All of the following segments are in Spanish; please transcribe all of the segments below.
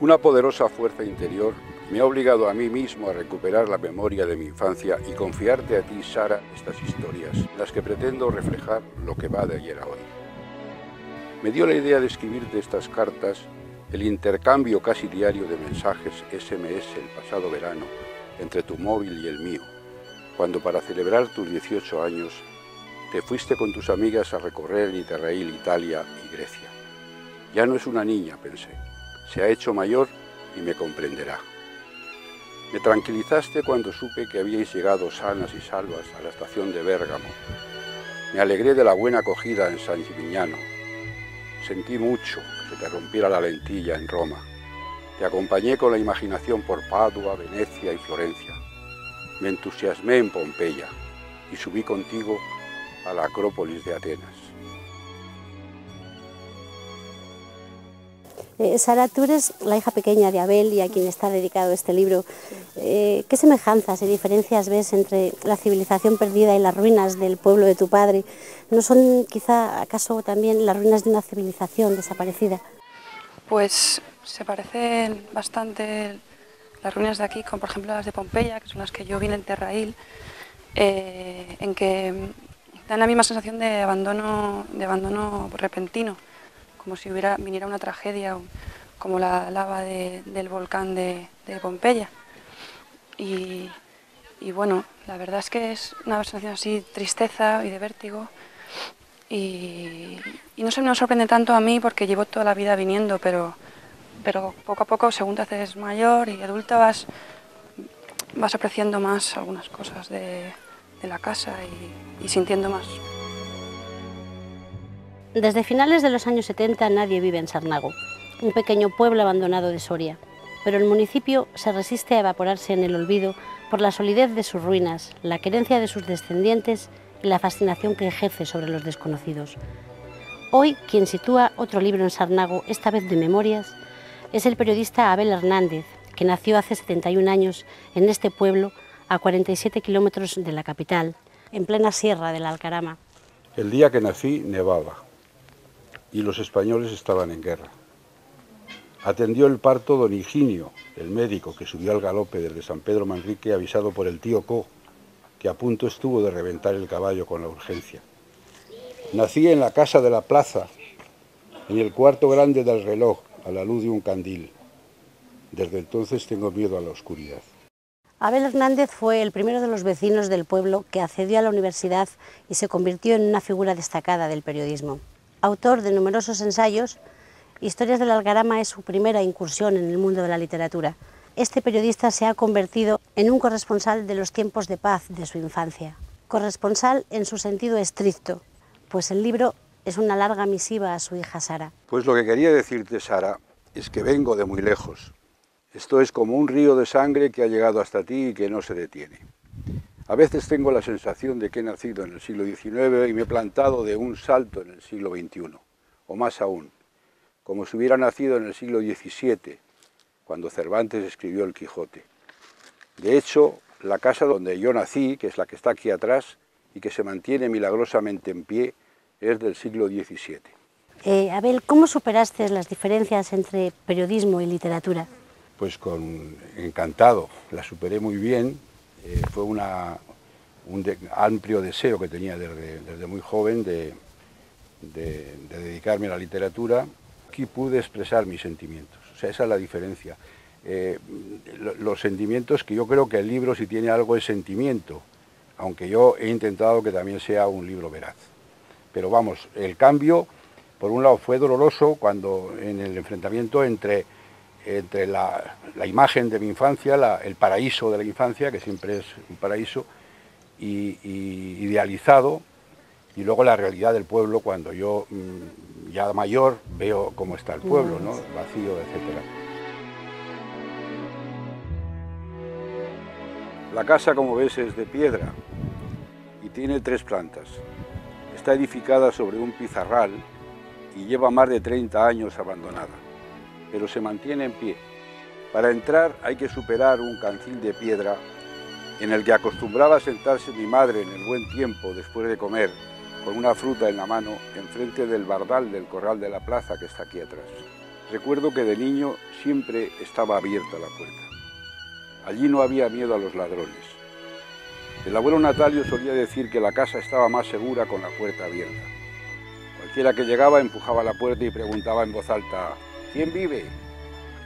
Una poderosa fuerza interior me ha obligado a mí mismo a recuperar la memoria de mi infancia y confiarte a ti, Sara, estas historias, en las que pretendo reflejar lo que va de ayer a hoy. Me dio la idea de escribirte estas cartas, el intercambio casi diario de mensajes SMS el pasado verano entre tu móvil y el mío, cuando para celebrar tus 18 años te fuiste con tus amigas a recorrer en Interrail Italia y Grecia. Ya no es una niña, pensé, se ha hecho mayor y me comprenderá. Me tranquilizaste cuando supe que habíais llegado sanas y salvas a la estación de Bérgamo. Me alegré de la buena acogida en San Gimignano. Sentí mucho que te rompiera la lentilla en Roma. Te acompañé con la imaginación por Padua, Venecia y Florencia. Me entusiasmé en Pompeya y subí contigo a la Acrópolis de Atenas. Sara, tú eres la hija pequeña de Abel y a quien está dedicado este libro. ¿Qué semejanzas y diferencias ves entre la civilización perdida y las ruinas del pueblo de tu padre? ¿No son quizá acaso también las ruinas de una civilización desaparecida? Pues se parecen bastante las ruinas de aquí con, por ejemplo, las de Pompeya, que son las que yo vi en el Terrail, en que dan la misma sensación de abandono repentino, como si viniera una tragedia, como la lava del volcán de Pompeya. Y bueno, la verdad es que es una sensación así, tristeza y de vértigo. Y no sé, no me sorprende tanto a mí porque llevo toda la vida viniendo, pero poco a poco, según te haces mayor y adulta, vas apreciando más algunas cosas de la casa y sintiendo más. Desde finales de los años 70 nadie vive en Sarnago, un pequeño pueblo abandonado de Soria, pero el municipio se resiste a evaporarse en el olvido por la solidez de sus ruinas, la querencia de sus descendientes y la fascinación que ejerce sobre los desconocidos. Hoy, quien sitúa otro libro en Sarnago, esta vez de memorias, es el periodista Abel Hernández, que nació hace 71 años en este pueblo, a 47 kilómetros de la capital, en plena sierra de la Alcarama. El día que nací nevaba y los españoles estaban en guerra. Atendió el parto don Higinio, el médico que subió al galope desde San Pedro Manrique avisado por el tío Co, que a punto estuvo de reventar el caballo con la urgencia. Nací en la casa de la plaza, en el cuarto grande del reloj, a la luz de un candil. Desde entonces tengo miedo a la oscuridad. Abel Hernández fue el primero de los vecinos del pueblo que accedió a la universidad y se convirtió en una figura destacada del periodismo. Autor de numerosos ensayos, Historias de la Algarama es su primera incursión en el mundo de la literatura. Este periodista se ha convertido en un corresponsal de los tiempos de paz de su infancia. Corresponsal en su sentido estricto, pues el libro es una larga misiva a su hija Sara. Pues lo que quería decirte, Sara, es que vengo de muy lejos. Esto es como un río de sangre que ha llegado hasta ti y que no se detiene. A veces tengo la sensación de que he nacido en el siglo XIX y me he plantado de un salto en el siglo XXI, o más aún, como si hubiera nacido en el siglo XVII, cuando Cervantes escribió El Quijote. De hecho, la casa donde yo nací, que es la que está aquí atrás y que se mantiene milagrosamente en pie, es del siglo XVII. Abel, ¿cómo superaste las diferencias entre periodismo y literatura? Pues encantado, la superé muy bien. Fue un amplio deseo que tenía desde muy joven de dedicarme a la literatura. Aquí pude expresar mis sentimientos, o sea, esa es la diferencia. Los sentimientos, que yo creo que el libro, si tiene algo, es sentimiento, aunque yo he intentado que también sea un libro veraz. Pero vamos, el cambio, por un lado, fue doloroso cuando en el enfrentamiento entre la imagen de mi infancia, el paraíso de la infancia, que siempre es un paraíso, y idealizado, y luego la realidad del pueblo cuando yo, ya mayor, veo cómo está el pueblo, ¿no? Vacío, etc. La casa, como ves, es de piedra y tiene 3 plantas. Está edificada sobre un pizarral y lleva más de 30 años abandonada, pero se mantiene en pie. Para entrar hay que superar un cancil de piedra en el que acostumbraba a sentarse mi madre en el buen tiempo después de comer, con una fruta en la mano, enfrente del bardal del corral de la plaza que está aquí atrás. Recuerdo que de niño siempre estaba abierta la puerta. Allí no había miedo a los ladrones. El abuelo Natalio solía decir que la casa estaba más segura con la puerta abierta. Cualquiera que llegaba empujaba la puerta y preguntaba en voz alta: ¿quién vive?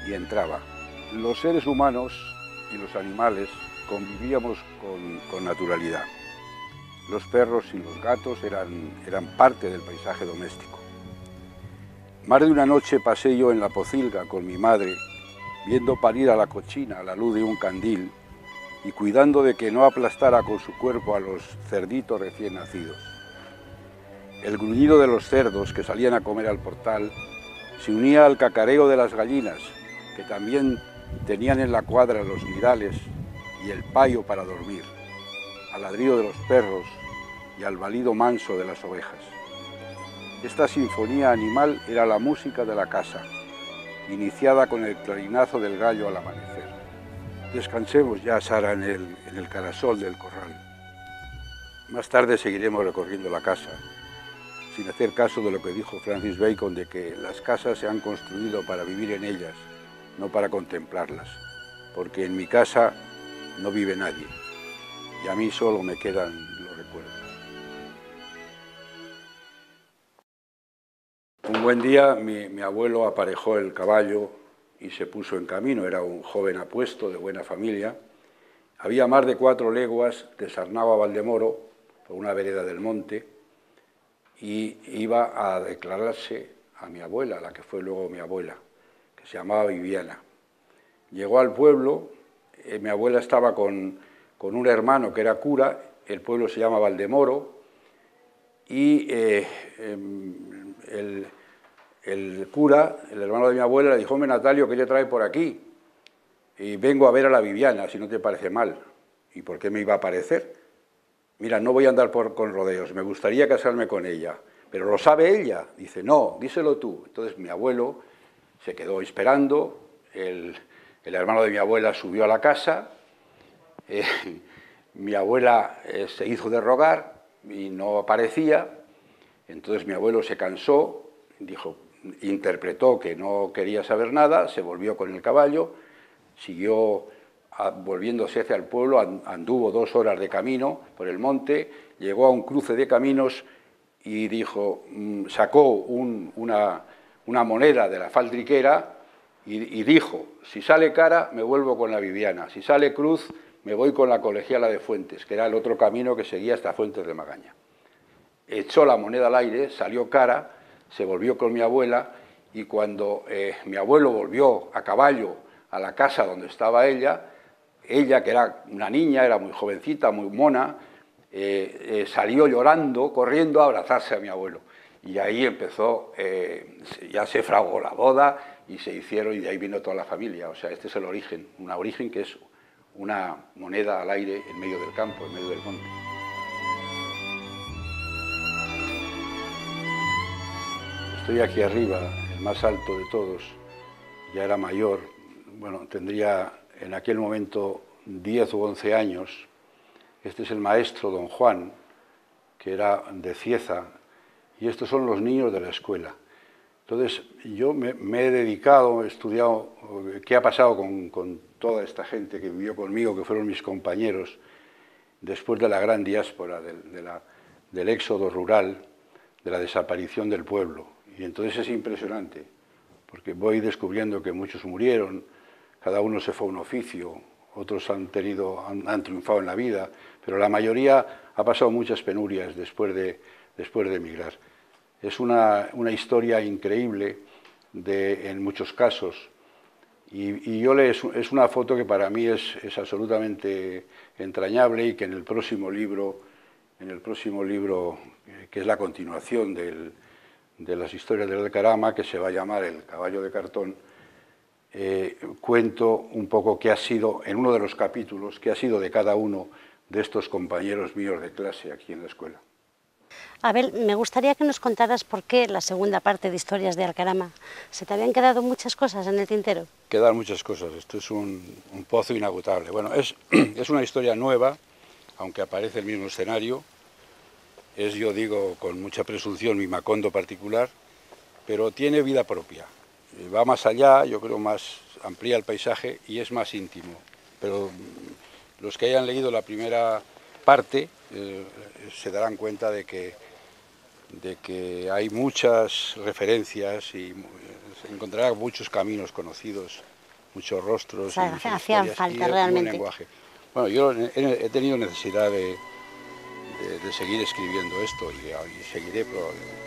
Y entraba. Los seres humanos y los animales convivíamos con naturalidad. Los perros y los gatos eran parte del paisaje doméstico. Más de una noche pasé yo en la pocilga con mi madre, viendo parir a la cochina a la luz de un candil y cuidando de que no aplastara con su cuerpo a los cerditos recién nacidos. El gruñido de los cerdos que salían a comer al portal se unía al cacareo de las gallinas, que también tenían en la cuadra los nidales y el payo para dormir, al ladrido de los perros y al balido manso de las ovejas. Esta sinfonía animal era la música de la casa, iniciada con el clarinazo del gallo al amanecer. Descansemos ya, Sara, en el carasol del corral. Más tarde seguiremos recorriendo la casa, sin hacer caso de lo que dijo Francis Bacon, de que las casas se han construido para vivir en ellas, no para contemplarlas, porque en mi casa no vive nadie, y a mí solo me quedan los recuerdos. Un buen día mi abuelo aparejó el caballo y se puso en camino. Era un joven apuesto, de buena familia. Había más de 4 leguas de Sarnau a Valdemoro, por una vereda del monte, y iba a declararse a mi abuela, la que fue luego mi abuela, que se llamaba Viviana. Llegó al pueblo, mi abuela estaba con un hermano que era cura, el pueblo se llama Valdemoro, y el cura, el hermano de mi abuela, le dijo: hombre, Natalio, ¿qué te trae por aquí? Y vengo a ver a la Viviana, si no te parece mal. ¿Y por qué me iba a parecer? Mira, no voy a andar con rodeos, me gustaría casarme con ella. ¿Pero lo sabe ella? Dice: no, díselo tú. Entonces mi abuelo se quedó esperando, el hermano de mi abuela subió a la casa, mi abuela se hizo de rogar y no aparecía. Entonces mi abuelo se cansó, interpretó que no quería saber nada, se volvió con el caballo, siguió volviéndose hacia el pueblo, anduvo 2 horas de camino por el monte, llegó a un cruce de caminos y sacó una moneda de la faldriquera y dijo: si sale cara me vuelvo con la Viviana, si sale cruz me voy con la colegiala de Fuentes, que era el otro camino que seguía hasta Fuentes de Magaña. Echó la moneda al aire, salió cara, se volvió con mi abuela, y cuando mi abuelo volvió a caballo a la casa donde estaba ella, que era una niña, era muy jovencita, muy mona, salió llorando, corriendo a abrazarse a mi abuelo. Y ahí empezó, ya se fraguó la boda y se hicieron, y de ahí vino toda la familia. O sea, este es el origen, un origen que es una moneda al aire en medio del campo, en medio del monte. Estoy aquí arriba, el más alto de todos, ya era mayor, bueno, tendría en aquel momento 10 u 11 años. Este es el maestro don Juan, que era de Cieza, y estos son los niños de la escuela. Entonces, yo me he dedicado, he estudiado qué ha pasado con toda esta gente que vivió conmigo, que fueron mis compañeros, después de la gran diáspora, del éxodo rural, de la desaparición del pueblo. Y entonces es impresionante, porque voy descubriendo que muchos murieron, cada uno se fue a un oficio, otros han triunfado en la vida, pero la mayoría ha pasado muchas penurias después de emigrar. Es una historia increíble en muchos casos, y es una foto que para mí es absolutamente entrañable, y que en el próximo libro, que es la continuación de las historias del Alcarama, que se va a llamar El caballo de cartón, cuento un poco qué ha sido, en uno de los capítulos, qué ha sido de cada uno de estos compañeros míos de clase aquí en la escuela. Abel, me gustaría que nos contaras por qué la segunda parte de Historias de Alcarama. ¿Se te habían quedado muchas cosas en el tintero? Quedan muchas cosas, esto es un pozo inagotable. Bueno, es una historia nueva, aunque aparece el mismo escenario. Es, yo digo con mucha presunción, mi Macondo particular, pero tiene vida propia. va más allá, yo creo más amplía el paisaje y es más íntimo. Pero los que hayan leído la primera parte se darán cuenta de que hay muchas referencias y se encontrarán muchos caminos conocidos, muchos rostros. O sea, y muchas hacían historias falta y un realmente. lenguaje. Bueno, yo he tenido necesidad de seguir escribiendo esto y seguiré probablemente.